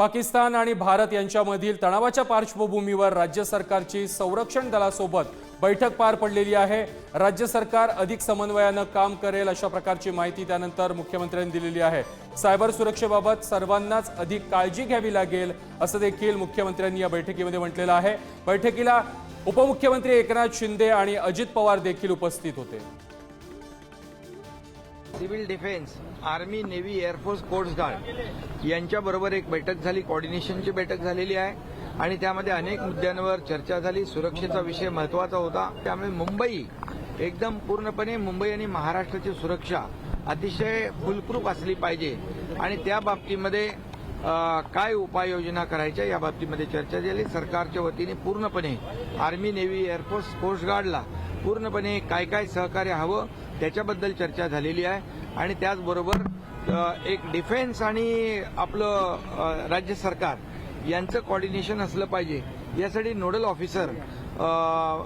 पाकिस्तान आणि भारत यांच्यामधील तणावाच्या पार्श्वभूमीवर राज्य सरकारची संरक्षण दलासोबत बैठक पार पडलेली आहे। राज्य सरकार अधिक समन्वयाने काम करेल अशा प्रकारची माहिती त्यानंतर मुख्यमंत्र्यांनी दिलेली आहे। सायबर सुरक्षेबाबत सर्वांनाच अधिक काळजी घ्यावी लागेल असं देखील मुख्यमंत्र्यांनी या बैठकीमध्ये म्हटलेलं आहे। बैठकीला उपमुख्यमंत्री एकनाथ शिंदे आणि अजित पवार देखील उपस्थित होते। Civil defence, army, navy, air force, coast guard यांच्याबरोबर एक बैठक झाली, कोऑर्डिनेशनची बैठक झालेली आहे आणि त्यामध्ये अनेक मुद्द्यांवर चर्चा झाली। सुरक्षेचा विषय महत्त्वाचा होता, त्यामुळे मुंबई एकदम पूर्णपणे मुंबई आणि महाराष्ट्राची सुरक्षा अतिशय फुलप्रूफ असली पाहिजे आणि त्या बाबतीमध्ये काय उपाययोजना करायच्या या बाबतीमध्ये चर्चा झाली। सरकारच्या वतीने पूर्णपणे आर्मी, नेव्ही, एअरफोर्स, कोस्ट गार्डला पूर्णपणे काय काय सहकार्य हवं त्याच्याबद्दल चर्चा झालेली आहे आणि त्याचबरोबर एक डिफेन्स आणि आपलं राज्य सरकार यांचं कोऑर्डिनेशन असलं पाहिजे, यासाठी नोडल ऑफिसर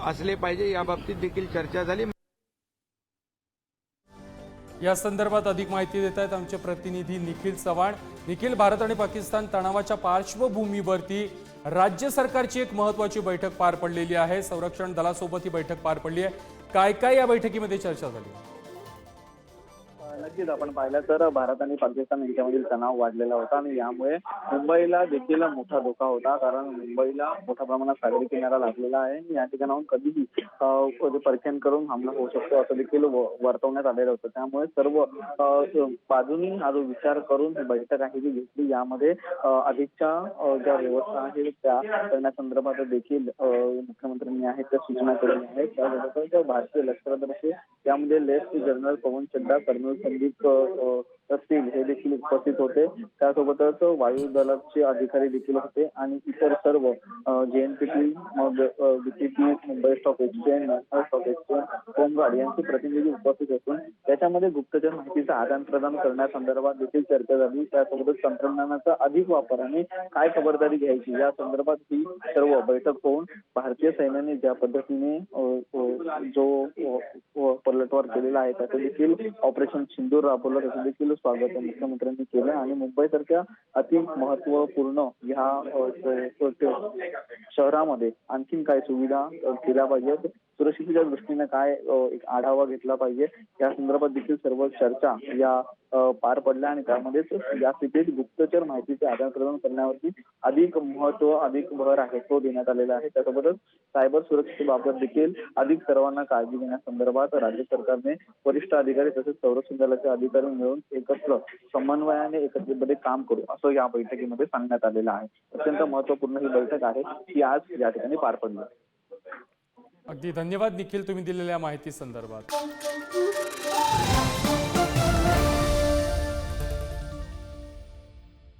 असले पाहिजे, या बाबतीत देखील चर्चा झाली। या संदर्भात अधिक माहिती देत आहेत आमचे प्रतिनिधी निखिल चव्हाण। निखिल, भारत आणि पाकिस्तान तणावाच्या पार्श्वभूमीवरती राज्य सरकारची एक महत्त्वाची बैठक पार पडलेली आहे। संरक्षण दलासोबत ही बैठक पार पडली आहे। काय काय या बैठकीमध्ये चर्चा झाली? नक्कीच आपण पाहिलं तर भारत आणि पाकिस्तान यांच्यामधील तणाव वाढलेला होता आणि यामुळे मुंबईला देखील मोठा धोका होता, कारण मुंबईला मोठ्या प्रमाणात सागरी किनारा लागलेला आहे आणि या ठिकाणाहून कधीही परखेड करून हमला होऊ शकतो असं देखील वर्तवण्यात आलेलं होतं। त्यामुळे सर्व बाजूनी हा जो विचार करून ही बैठक आहे जी घेतली, यामध्ये अधिकच्या ज्या व्यवस्था आहेत त्या करण्यासंदर्भात देखील मुख्यमंत्र्यांनी आहेत त्या सूचना केलेल्या आहेत। त्याबरोबर भारतीय लष्करातर्फे त्यामध्ये लेफ्टनंट जनरल पवन चड्ढा, कर्नल संदीप असतील हे देखील उपस्थित होते। त्यासोबतच वायू दलाचे अधिकारी देखील होते आणि इतर सर्व JNPT, मग BTP, Mumbai stock exchange, national stock exchange, home guard यांचे प्रतिनिधी उपस्थित असून त्याच्यामध्ये गुप्तचर माहितीचं आदान प्रदान करण्यासंदर्भात देखील चर्चा झाली। त्यासोबतच तंत्रज्ञानाचा अधिक वापर आणि काय खबरदारी घ्यायची या संदर्भात ही सर्व बैठक होऊन भारतीय सैन्याने ज्या पद्धतीने जो पलटवार केलेला आहे त्याचं देखील ऑपरेशन सिंदूर राबवलं, त्याचं देखील स्वागत मुख्यमंत्र्यांनी केलं आणि मुंबईसारख्या अति महत्वपूर्ण ह्या शहरामध्ये आणखीन काय सुविधा केल्या पाहिजेत, सुरक्षेच्या दृष्टीने काय एक आढावा घेतला पाहिजे या संदर्भात देखील सर्व चर्चा या पार पडल्या आणि त्यामध्येच या स्थितीत गुप्तचर माहितीचे आदान प्रदान करण्यावरती अधिक महत्व, अधिक भर आहे तो देण्यात आलेला आहे। त्यासोबतच सायबर सुरक्षेबाबत देखील अधिक सर्वांना काळजी घेण्यासंदर्भात राज्य सरकारने वरिष्ठ अधिकारी तसेच संरक्षण दलाचे अधिकारी मिळून एकत्र समन्वयाने एकत्रितपणे काम करू असं या बैठकीमध्ये सांगण्यात आलेलं आहे। अत्यंत महत्वपूर्ण ही बैठक आहे ही आज या ठिकाणी पार पडली। अगदी धन्यवाद निखिल, तुम्ही दिलेल्या माहिती संदर्भात।